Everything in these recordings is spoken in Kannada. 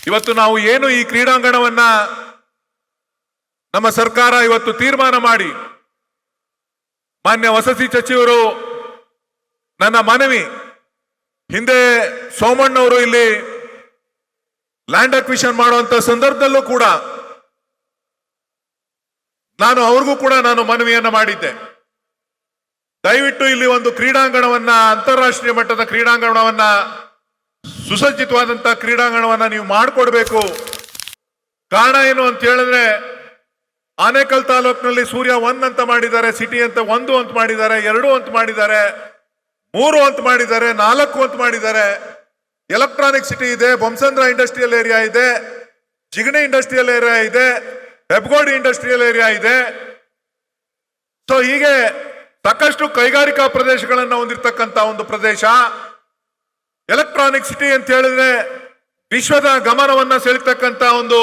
ಇವತ್ತು ನಾವು ಏನು ಈ ಕ್ರೀಡಾಂಗಣವನ್ನ ನಮ್ಮ ಸರ್ಕಾರ ಇವತ್ತು ತೀರ್ಮಾನ ಮಾಡಿ ಮಾನ್ಯ ವಸತಿ ಸಚಿವರು ನನ್ನ ಮನವಿ ಹಿಂದೆ ಸೋಮಣ್ಣವರು ಇಲ್ಲಿ ಲ್ಯಾಂಡ್ ಅಕ್ವಿಷನ್ ಮಾಡುವಂತ ಸಂದರ್ಭದಲ್ಲೂ ಕೂಡ ನಾನು ಅವ್ರಿಗೂ ಕೂಡ ಮನವಿಯನ್ನ ಮಾಡಿದ್ದೆ. ದಯವಿಟ್ಟು ಇಲ್ಲಿ ಒಂದು ಕ್ರೀಡಾಂಗಣವನ್ನ ಅಂತಾರಾಷ್ಟ್ರೀಯ ಮಟ್ಟದ ಕ್ರೀಡಾಂಗಣವನ್ನ ಸುಸಜ್ಜಿತವಾದಂತಹ ಕ್ರೀಡಾಂಗಣವನ್ನ ನೀವು ಮಾಡಿಕೊಡ್ಬೇಕು. ಕಾರಣ ಏನು ಅಂತ ಹೇಳಿದ್ರೆ ಆನೇಕಲ್ ತಾಲೂಕಿನಲ್ಲಿ ಸೂರ್ಯ 1 ಅಂತ ಮಾಡಿದ್ದಾರೆ, ಸಿಟಿ ಅಂತ 1 ಅಂತ ಮಾಡಿದ್ದಾರೆ, 2 ಅಂತ ಮಾಡಿದ್ದಾರೆ, 3 ಅಂತ ಮಾಡಿದ್ದಾರೆ, 4 ಅಂತ ಮಾಡಿದ್ದಾರೆ. ಎಲೆಕ್ಟ್ರಾನಿಕ್ ಸಿಟಿ ಇದೆ, ಬೊಮ್ಮಸಂದ್ರ ಇಂಡಸ್ಟ್ರಿಯಲ್ ಏರಿಯಾ ಇದೆ, ಜಿಗಣಿ ಇಂಡಸ್ಟ್ರಿಯಲ್ ಏರಿಯಾ ಇದೆ, ಹೆಬ್ಗೋಡಿ ಇಂಡಸ್ಟ್ರಿಯಲ್ ಏರಿಯಾ ಇದೆ. ಸೊ ಹೀಗೆ ಸಾಕಷ್ಟು ಕೈಗಾರಿಕಾ ಪ್ರದೇಶಗಳನ್ನು ಹೊಂದಿರತಕ್ಕಂತ ಒಂದು ಪ್ರದೇಶ. ಎಲೆಕ್ಟ್ರಾನಿಕ್ ಸಿಟಿ ಅಂತ ಹೇಳಿದ್ರೆ ವಿಶ್ವದ ಗಮನವನ್ನ ಸೆಳೆತಕ್ಕಂತ ಒಂದು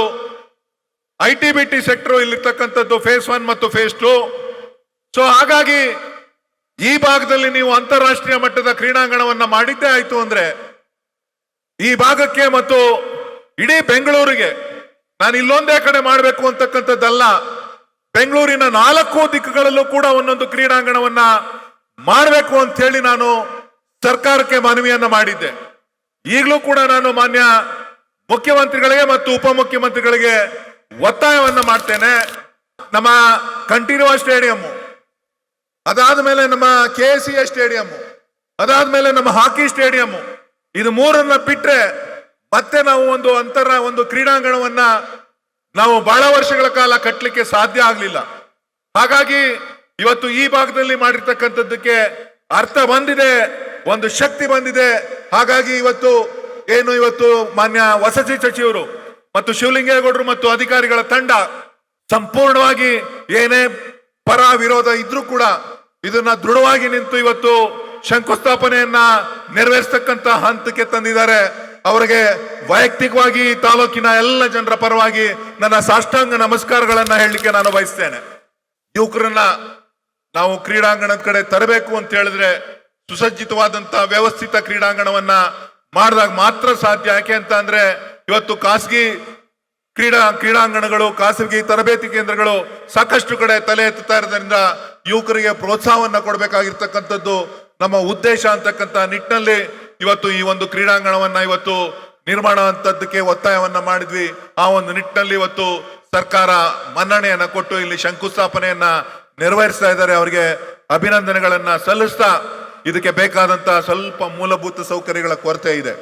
ITBT ಸೆಕ್ಟರ್ ಇಲ್ಲಿರ್ತಕ್ಕಂಥದ್ದು ಫೇಸ್ 1 ಮತ್ತು ಫೇಸ್ 2. ಸೊ ಹಾಗಾಗಿ ಈ ಭಾಗದಲ್ಲಿ ನೀವು ಅಂತಾರಾಷ್ಟ್ರೀಯ ಮಟ್ಟದ ಕ್ರೀಡಾಂಗಣವನ್ನ ಮಾಡಿದ್ದೇ ಆಯ್ತು ಅಂದ್ರೆ ಈ ಭಾಗಕ್ಕೆ ಮತ್ತು ಇಡೀ ಬೆಂಗಳೂರಿಗೆ, ನಾನು ಇಲ್ಲೊಂದೇ ಕಡೆ ಮಾಡಬೇಕು ಅಂತಕ್ಕಂಥದ್ದಲ್ಲ, ಬೆಂಗಳೂರಿನ 4 ದಿಕ್ಕುಗಳಲ್ಲೂ ಕೂಡ ಒಂದೊಂದು ಕ್ರೀಡಾಂಗಣವನ್ನ ಮಾಡಬೇಕು ಅಂತ ಹೇಳಿ ನಾನು ಸರ್ಕಾರಕ್ಕೆ ಮನವಿಯನ್ನ ಮಾಡಿದ್ದೆ. ಈಗಲೂ ಕೂಡ ನಾನು ಮಾನ್ಯ ಮುಖ್ಯಮಂತ್ರಿಗಳಿಗೆ ಮತ್ತು ಉಪಮುಖ್ಯಮಂತ್ರಿಗಳಿಗೆ ಒತ್ತಾಯವನ್ನ ಮಾಡ್ತೇನೆ. ನಮ್ಮ ಕಂಠೀರವ ಸ್ಟೇಡಿಯಂ, ಅದಾದ ಮೇಲೆ ನಮ್ಮ KCA ಸ್ಟೇಡಿಯಂ, ಅದಾದ್ಮೇಲೆ ನಮ್ಮ ಹಾಕಿ ಸ್ಟೇಡಿಯಂ, ಇದು 3 ಬಿಟ್ರೆ ಮತ್ತೆ ನಾವು ಒಂದು ಕ್ರೀಡಾಂಗಣವನ್ನ ನಾವು ಬಹಳ ವರ್ಷಗಳ ಕಾಲ ಕಟ್ಟಲಿಕ್ಕೆ ಸಾಧ್ಯ ಆಗಲಿಲ್ಲ. ಹಾಗಾಗಿ ಇವತ್ತು ಈ ಭಾಗದಲ್ಲಿ ಮಾಡಿರ್ತಕ್ಕಂಥದ್ದಕ್ಕೆ ಅರ್ಥ ಬಂದಿದೆ, ಒಂದು ಶಕ್ತಿ ಬಂದಿದೆ. ಹಾಗಾಗಿ ಇವತ್ತು ಮಾನ್ಯ ವಸತಿ ಸಚಿವರು ಮತ್ತು ಶಿವಲಿಂಗೇಗೌಡರು ಮತ್ತು ಅಧಿಕಾರಿಗಳ ತಂಡ ಸಂಪೂರ್ಣವಾಗಿ ಏನೇ ಪರ ವಿರೋಧ ಇದ್ರೂ ಕೂಡ ಇದನ್ನ ದೃಢವಾಗಿ ನಿಂತು ಇವತ್ತು ಶಂಕುಸ್ಥಾಪನೆಯನ್ನ ನೆರವೇರಿಸತಕ್ಕಂತ ಹಂತಕ್ಕೆ ತಂದಿದ್ದಾರೆ. ಅವರಿಗೆ ವೈಯಕ್ತಿಕವಾಗಿ ತಾಲೂಕಿನ ಎಲ್ಲ ಜನರ ಪರವಾಗಿ ನನ್ನ ಸಾಷ್ಟಾಂಗ ನಮಸ್ಕಾರಗಳನ್ನ ಹೇಳಲಿಕ್ಕೆ ನಾನು ಬಯಸ್ತೇನೆ. ಯುವಕರನ್ನ ನಾವು ಕ್ರೀಡಾಂಗಣದ ಕಡೆ ತರಬೇಕು ಅಂತ ಹೇಳಿದ್ರೆ ಸುಸಜ್ಜಿತವಾದಂತಹ ವ್ಯವಸ್ಥಿತ ಕ್ರೀಡಾಂಗಣವನ್ನ ಮಾಡಿದಾಗ ಮಾತ್ರ ಸಾಧ್ಯ. ಯಾಕೆ ಅಂತ ಅಂದ್ರೆ ಇವತ್ತು ಖಾಸಗಿ ಕ್ರೀಡಾಂಗಣಗಳು, ಖಾಸಗಿ ತರಬೇತಿ ಕೇಂದ್ರಗಳು ಸಾಕಷ್ಟು ಕಡೆ ತಲೆ ಎತ್ತುತ್ತಾ ಇರೋದ್ರಿಂದ ಯುವಕರಿಗೆ ಪ್ರೋತ್ಸಾಹವನ್ನ ಕೊಡಬೇಕಾಗಿರ್ತಕ್ಕಂಥದ್ದು ನಮ್ಮ ಉದ್ದೇಶ ಅಂತಕ್ಕಂಥ ನಿಟ್ಟಿನಲ್ಲಿ ಇವತ್ತು ಈ ಒಂದು ಕ್ರೀಡಾಂಗಣವನ್ನ ಇವತ್ತು ನಿರ್ಮಾಣ ಅಂತದ್ದಕ್ಕೆ ಒತ್ತಾಯವನ್ನ ಮಾಡಿದ್ವಿ. ಆ ಒಂದು ನಿಟ್ಟಿನಲ್ಲಿ ಇವತ್ತು ಸರ್ಕಾರ ಮನ್ನಣೆಯನ್ನ ಕೊಟ್ಟು ಇಲ್ಲಿ ಶಂಕುಸ್ಥಾಪನೆಯನ್ನ ನೆರವೇರಿಸ್ತಾ ಇದ್ದಾರೆ. ಅವರಿಗೆ ಅಭಿನಂದನೆಗಳನ್ನ ಸಲ್ಲಿಸ್ತಾ ಇದಕ್ಕೆ ಬೇಕಾದಂತ ಸ್ವಲ್ಪ ಮೂಲಭೂತ ಸೌಕರ್ಯಗಳ ಕೊರತೆ ಇದೆ.